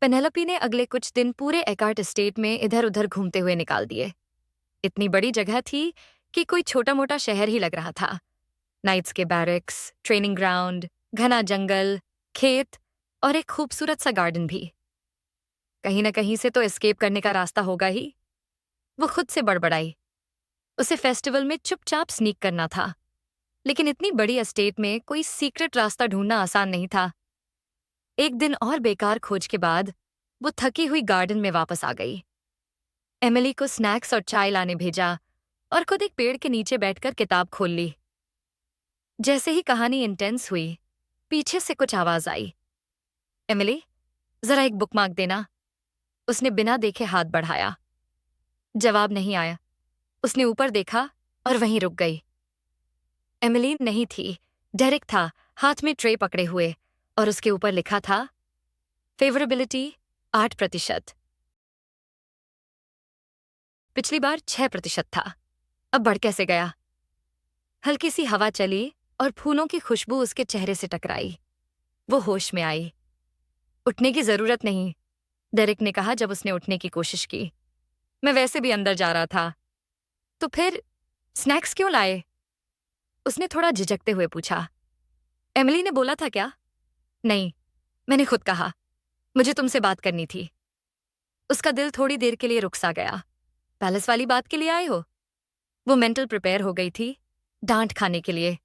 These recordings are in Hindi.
पेनेलोपी ने अगले कुछ दिन पूरे एकार्ट एस्टेट में इधर उधर घूमते हुए निकाल दिए। इतनी बड़ी जगह थी कि कोई छोटा मोटा शहर ही लग रहा था। नाइट्स के बैरक्स, ट्रेनिंग ग्राउंड, घना जंगल, खेत और एक खूबसूरत सा गार्डन भी। कहीं ना कहीं से तो एस्केप करने का रास्ता होगा ही। वो खुद से बड़बड़ाई। उसे फेस्टिवल में चुपचाप स्नीक करना था, लेकिन इतनी बड़ी एस्टेट में कोई सीक्रेट रास्ता ढूंढना आसान नहीं था। एक दिन और बेकार खोज के बाद वो थकी हुई गार्डन में वापस आ गई। एमिली को स्नैक्स और चाय लाने भेजा और खुद एक पेड़ के नीचे बैठकर किताब खोल ली। जैसे ही कहानी इंटेंस हुई, पीछे से कुछ आवाज आई। एमिली, जरा एक बुकमार्क देना। उसने बिना देखे हाथ बढ़ाया। जवाब नहीं आया। उसने ऊपर देखा और वहीं रुक गई। एमिली नहीं थी, डेरिक था, हाथ में ट्रे पकड़े हुए, और उसके ऊपर लिखा था फेवरेबिलिटी 8%। पिछली बार 6% था। अब बढ़ कैसे गया? हल्की सी हवा चली और फूलों की खुशबू उसके चेहरे से टकराई। वो होश में आई। उठने की जरूरत नहीं, डेरिक ने कहा जब उसने उठने की कोशिश की। मैं वैसे भी अंदर जा रहा था। तो फिर स्नैक्स क्यों लाए? उसने थोड़ा झिझकते हुए पूछा। एमिली ने बोला था क्या? नहीं, मैंने खुद कहा। मुझे तुमसे बात करनी थी। उसका दिल थोड़ी देर के लिए रुक सा गया। पैलेस वाली बात के लिए आए हो? वो मेंटल प्रिपेयर हो गई थी डांट खाने के लिए।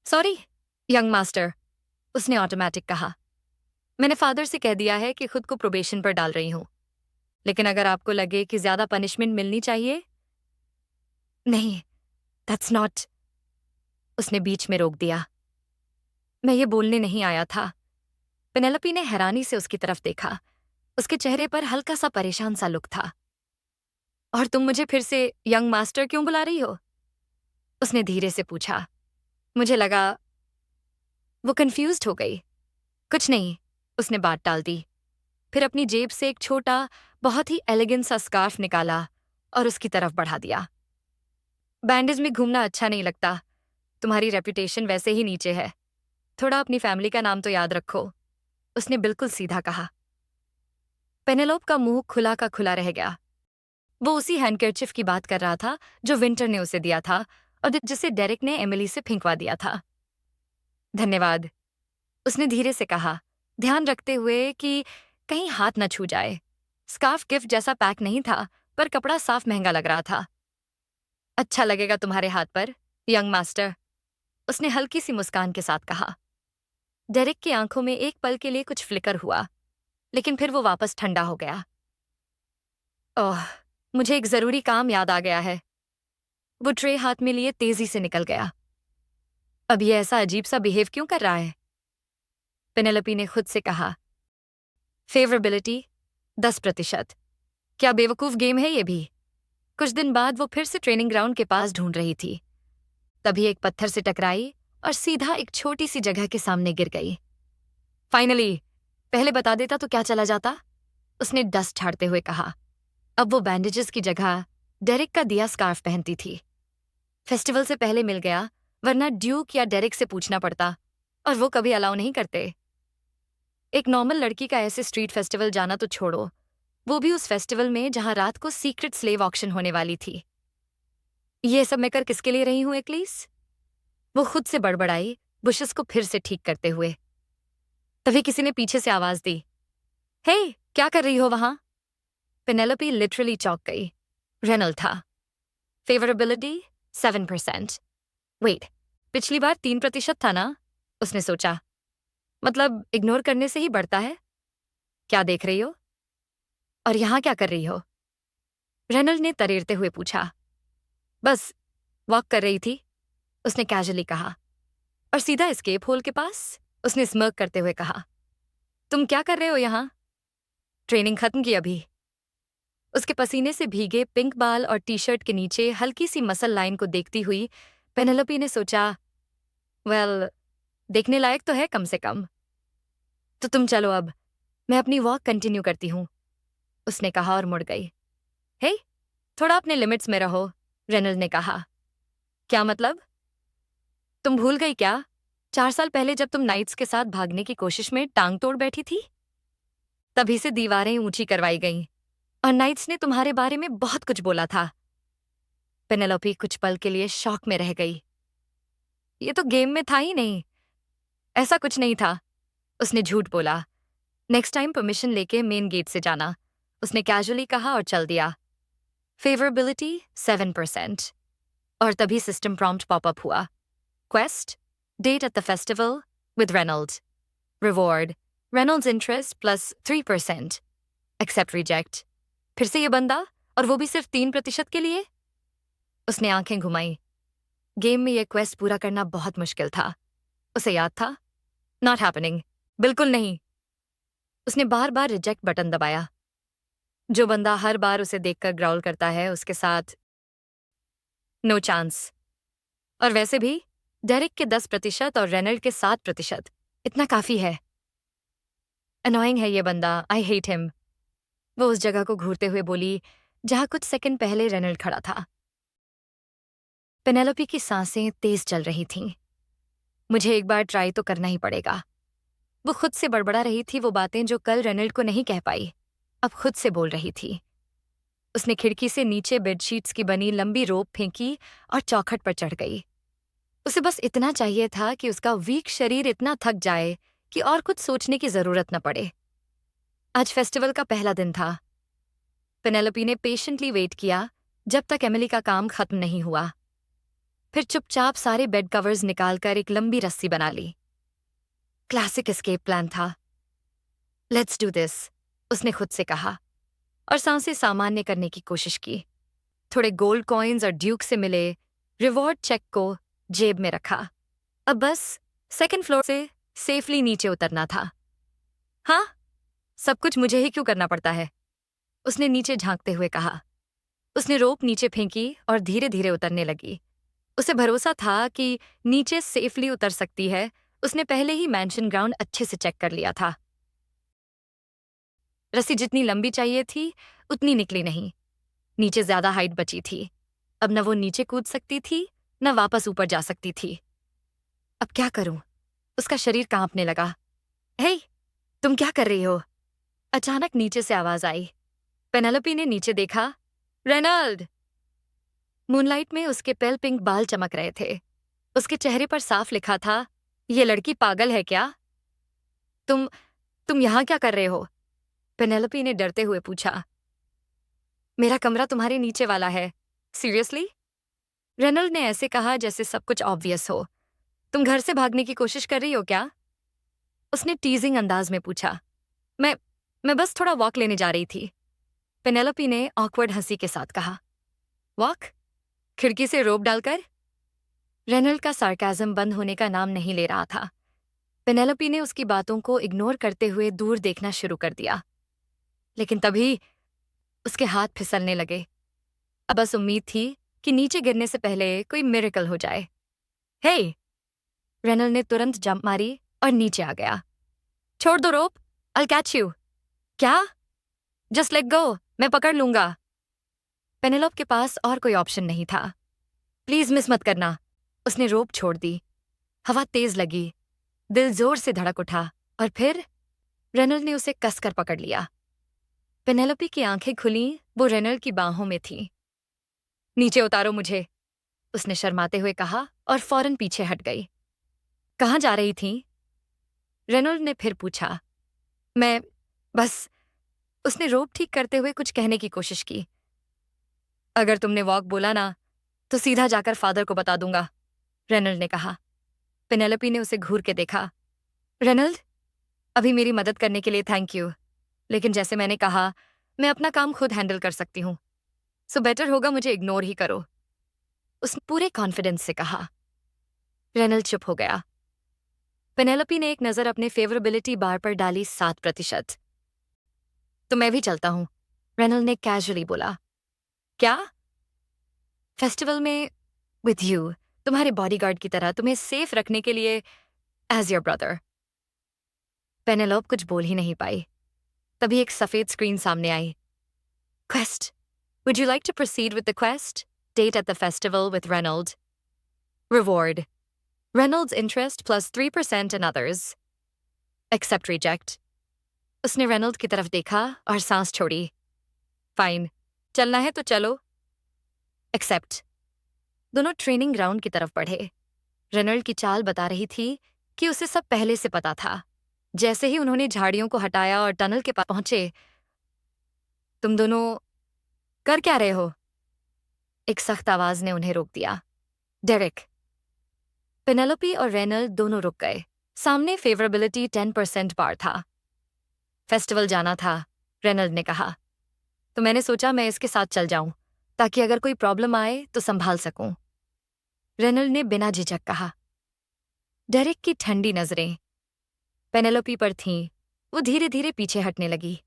सॉरी यंग मास्टर, उसने ऑटोमेटिक कहा। मैंने फादर से कह दिया है कि खुद को प्रोबेशन पर डाल रही हूं, लेकिन अगर आपको लगे कि ज्यादा पनिशमेंट मिलनी चाहिए। नहीं, दैट्स नॉट। उसने बीच में रोक दिया। मैं ये बोलने नहीं आया था। पेनेलोपी ने हैरानी से उसकी तरफ देखा। उसके चेहरे पर हल्का सा परेशान सा लुक था। और तुम मुझे फिर से यंग मास्टर क्यों बुला रही हो? उसने धीरे से पूछा। मुझे लगा। वो कंफ्यूज्ड हो गई। कुछ नहीं, उसने बात टाल दी। फिर अपनी जेब से एक छोटा, बहुत ही एलिगेंट सा स्कार्फ निकाला और उसकी तरफ बढ़ा दिया। बैंडेज में घूमना अच्छा नहीं लगता। तुम्हारी रेपुटेशन वैसे ही नीचे है। थोड़ा अपनी फैमिली का नाम तो याद रखो, उसने बिल्कुल सीधा कहा। पेनेलोप का मुंह खुला का खुला रह गया। वो उसी हैंडकरचिफ की बात कर रहा था जो विंटर ने उसे दिया था और जिसे डेरिक ने एमिली से फिंकवा दिया था। धन्यवाद, उसने धीरे से कहा, ध्यान रखते हुए कि कहीं हाथ न छू जाए। स्कार्फ गिफ्ट जैसा पैक नहीं था, पर कपड़ा साफ महंगा लग रहा था। अच्छा लगेगा तुम्हारे हाथ पर, यंग मास्टर, उसने हल्की सी मुस्कान के साथ कहा। डेरिक की आंखों में एक पल के लिए कुछ फ्लिकर हुआ, लेकिन फिर वो वापस ठंडा हो गया। ओह, मुझे एक जरूरी काम याद आ गया है। वो ट्रे हाथ में लिए तेजी से निकल गया। अब ये ऐसा अजीब सा बिहेव क्यों कर रहा है? पेनेलोपी ने खुद से कहा। फेवरेबिलिटी 10%। क्या बेवकूफ गेम है ये भी? कुछ दिन बाद वो फिर से ट्रेनिंग ग्राउंड के पास ढूंढ रही थी। तभी एक पत्थर से टकराई और सीधा एक छोटी सी जगह के सामने गिर गई। फाइनली, पहले बता देता तो क्या चला जाता, उसने डस्ट झाड़ते हुए कहा। अब वो बैंडेजेस की जगह डेरिक का दिया स्कार्फ पहनती थी। फेस्टिवल से पहले मिल गया, वरना ड्यूक या डेरिक से पूछना पड़ता, और वो कभी अलाउ नहीं करते। एक नॉर्मल लड़की का ऐसे स्ट्रीट फेस्टिवल जाना तो छोड़ो, वो भी उस फेस्टिवल में जहां रात को सीक्रेट स्लेव ऑक्शन होने वाली थी। ये सब मैं कर किसके लिए रही हूं एक्लीस? वो खुद से बड़बड़ाई, बुशेस को फिर से ठीक करते हुए। तभी किसी ने पीछे से आवाज दी। हे, क्या कर रही हो वहां? पेनेलोपी लिटरली चौंक गई। रेनल था। फेवरेबिलिटी 7%। वेट, पिछली बार 3% था ना? उसने सोचा। मतलब इग्नोर करने से ही बढ़ता है। क्या देख रही हो? और यहां क्या कर रही हो? रेनल ने तरेरते हुए पूछा। बस वॉक कर रही थी, उसने कैजुअली कहा। और सीधा एस्केप होल के पास? उसने स्मर्क करते हुए कहा। तुम क्या कर रहे हो यहां? ट्रेनिंग खत्म की अभी। उसके पसीने से भीगे पिंक बाल और टी शर्ट के नीचे हल्की सी मसल लाइन को देखती हुई पेनेलोपी ने सोचा, वेल, देखने लायक तो है कम से कम। तो तुम चलो अब, मैं अपनी वॉक कंटिन्यू करती हूँ, उसने कहा और मुड़ गई। हे, थोड़ा अपने लिमिट्स में रहो, रेनल ने कहा। क्या मतलब? तुम भूल गई क्या, 4 साल पहले जब तुम नाइट्स के साथ भागने की कोशिश में टांग तोड़ बैठी थी? तभी से दीवारें ऊंची करवाई गईं और नाइट्स ने तुम्हारे बारे में बहुत कुछ बोला था। पेनेलोपी कुछ पल के लिए शॉक में रह गई। ये तो गेम में था ही नहीं। ऐसा कुछ नहीं था। उसने झूठ बोला। नेक्स्ट टाइम परमिशन लेके मेन गेट से जाना, उसने कैजुअली कहा और चल दिया। फेवरेबिलिटी 7%। और तभी सिस्टम प्रॉम्प्ट पॉपअप हुआ। Quest, date at the festival with Reynold. Reward, Reynold's interest plus 3%। Accept reject. फिर से ये बंदा, और वो भी सिर्फ 3% के लिए। उसने आंखें घुमाई। गेम में ये क्वेस्ट पूरा करना बहुत मुश्किल था। उसे याद था, नॉट हैपनिंग, बिल्कुल नहीं। उसने बार बार रिजेक्ट बटन दबाया। जो बंदा हर बार उसे देखकर ग्राउल करता है, उसके साथ नो चांस। और वैसे भी डेरिक के 10% और रेनल्ड के 7%, इतना काफी है। अनोइंग है ये बंदा, आई हेट हिम। वो उस जगह को घूरते हुए बोली जहां कुछ सेकंड पहले रेनल्ड खड़ा था। पेनेलोपी की सांसें तेज चल रही थीं। मुझे एक बार ट्राई तो करना ही पड़ेगा। वो खुद से बड़बड़ा रही थी वो बातें जो कल रेनल्ड को नहीं कह पाई, अब खुद से बोल रही थी। उसने खिड़की से नीचे बेडशीट्स की बनी लंबी रोप फेंकी और चौखट पर चढ़ गई। उसे बस इतना चाहिए था कि उसका वीक शरीर इतना थक जाए कि और कुछ सोचने की जरूरत न पड़े। आज फेस्टिवल का पहला दिन था। पेनेलोपी ने पेशेंटली वेट किया जब तक एमिली का काम खत्म नहीं हुआ। फिर चुपचाप सारे बेड कवर्स निकालकर एक लंबी रस्सी बना ली। क्लासिक एस्केप प्लान था। लेट्स डू दिस, उसने खुद से कहा और सांसें सामान्य करने की कोशिश की। थोड़े गोल्ड कॉइन्स और ड्यूक से मिले रिवॉर्ड चेक को जेब में रखा। अब बस सेकंड फ्लोर से सेफली नीचे उतरना था। हाँ, सब कुछ मुझे ही क्यों करना पड़ता है, उसने नीचे झांकते हुए कहा। उसने रोप नीचे फेंकी और धीरे धीरे उतरने लगी। उसे भरोसा था कि नीचे सेफली उतर सकती है। उसने पहले ही मैंशन ग्राउंड अच्छे से चेक कर लिया था। रस्सी जितनी लंबी चाहिए थी उतनी निकली नहीं। नीचे ज्यादा हाइट बची थी। अब न वो नीचे कूद सकती थी न वापस ऊपर जा सकती थी। अब क्या करूं? उसका शरीर कांपने लगा। हे, तुम क्या कर रही हो? अचानक नीचे से आवाज आई। पेनेलोपी ने नीचे देखा। रेनल्ड! मूनलाइट में उसके पेल पिंक बाल चमक रहे थे। उसके चेहरे पर साफ लिखा था, ये लड़की पागल है क्या? तुम यहां क्या कर रहे हो? पेनेलोपी ने डरते हुए पूछा। मेरा कमरा तुम्हारे नीचे वाला है। सीरियसली? रेनल्ड ने ऐसे कहा जैसे सब कुछ ऑब्वियस हो। तुम घर से भागने की कोशिश कर रही हो क्या? उसने टीजिंग अंदाज में पूछा। मैं मैं बस थोड़ा वॉक लेने जा रही थी, पेनेलोपी ने ऑकवर्ड हंसी के साथ कहा। वॉक? खिड़की से रोप डालकर? रेनल्ड का सार्काज्म बंद होने का नाम नहीं ले रहा था। पेनेलोपी ने उसकी बातों को इग्नोर करते हुए दूर देखना शुरू कर दिया। लेकिन तभी उसके हाथ फिसलने लगे। अब बस उम्मीद थी कि नीचे गिरने से पहले कोई मिरेकल हो जाए। हे! रेनल्ड ने तुरंत जंप मारी और नीचे आ गया। छोड़ दो रोप, I'll catch you। क्या? जस्ट लेट गो, मैं पकड़ लूंगा। पेनेलोप के पास और कोई ऑप्शन नहीं था। प्लीज मिस मत करना। उसने रोप छोड़ दी। हवा तेज लगी। दिल जोर से धड़क उठा और फिर रेनल्ड ने उसे कसकर पकड़ लिया। पेनेलोपी की आंखें खुली, वो रेनल्ड की बाहों में थी। नीचे उतारो मुझे, उसने शर्माते हुए कहा और फौरन पीछे हट गई। कहाँ जा रही थी? रेनल्ड ने फिर पूछा। मैं बस, उसने रोप ठीक करते हुए कुछ कहने की कोशिश की। अगर तुमने वॉक बोला ना, तो सीधा जाकर फादर को बता दूंगा, रेनल्ड ने कहा। पेनेलोपी ने उसे घूर के देखा। रेनल्ड, अभी मेरी मदद करने के लिए थैंक यू, लेकिन जैसे मैंने कहा, मैं अपना काम खुद हैंडल कर सकती हूँ, सो बेटर होगा मुझे इग्नोर ही करो, उसने पूरे कॉन्फिडेंस से कहा। रेनल्ड चुप हो गया। पेनेलोपी ने एक नजर अपने फेवरेबिलिटी बार पर डाली। 7%। तो मैं भी चलता हूँ, रेनल्ड ने कैजुअली बोला। क्या? फेस्टिवल में विद यू, तुम्हारे बॉडीगार्ड की तरह, तुम्हें सेफ रखने के लिए, एज योर ब्रदर। पेनेलोप कुछ बोल ही नहीं पाई। तभी एक सफेद स्क्रीन सामने आई। Quest, would you like to proceed with the quest? Date at the festival with Reynold. Reward, Reynold's interest plus 3% in others. Accept reject. उसने रेनल्ड की तरफ देखा और सांस छोड़ी। फाइन, चलना है तो चलो। एक्सेप्ट। दोनों ट्रेनिंग ग्राउंड की तरफ बढ़े। रेनल्ड की चाल बता रही थी कि उसे सब पहले से पता था। जैसे ही उन्होंने झाड़ियों को हटाया और टनल के पास पहुंचे, तुम दोनों कर क्या रहे हो? एक सख्त आवाज ने उन्हें रोक दिया। डेरिक। पेनेलोपी और रेनल्ड दोनों रुक गए। सामने फेवरेबिलिटी 10% बार था। फेस्टिवल जाना था, रेनल्ड ने कहा। तो मैंने सोचा मैं इसके साथ चल जाऊं, ताकि अगर कोई प्रॉब्लम आए तो संभाल सकूं। रेनल्ड ने बिना झिझक कहा। डेरिक की ठंडी नजरें पेनेलोपी पर थीं। वो धीरे धीरे पीछे हटने लगी।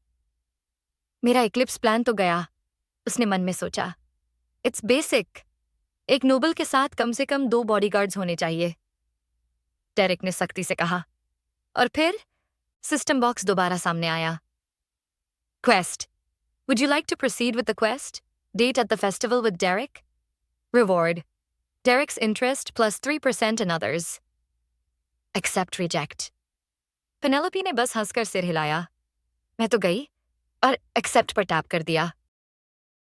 मेरा इक्लिप्स प्लान तो गया, उसने मन में सोचा। It's basic. एक नोबल के साथ कम से कम 2 बॉडीगार्ड्स होने चाहिए, डेरिक ने सख्ती से कहा। और फिर सिस्टम बॉक्स दोबारा सामने आया। Quest. Would you like to proceed with the quest? Date at the festival with Derrick. Reward. Derrick's interest plus 3% in others. Accept reject. Penelope ने बस हंसकर सिर हिलाया। मैं तो गई और एक्सेप्ट पर टैप कर दिया।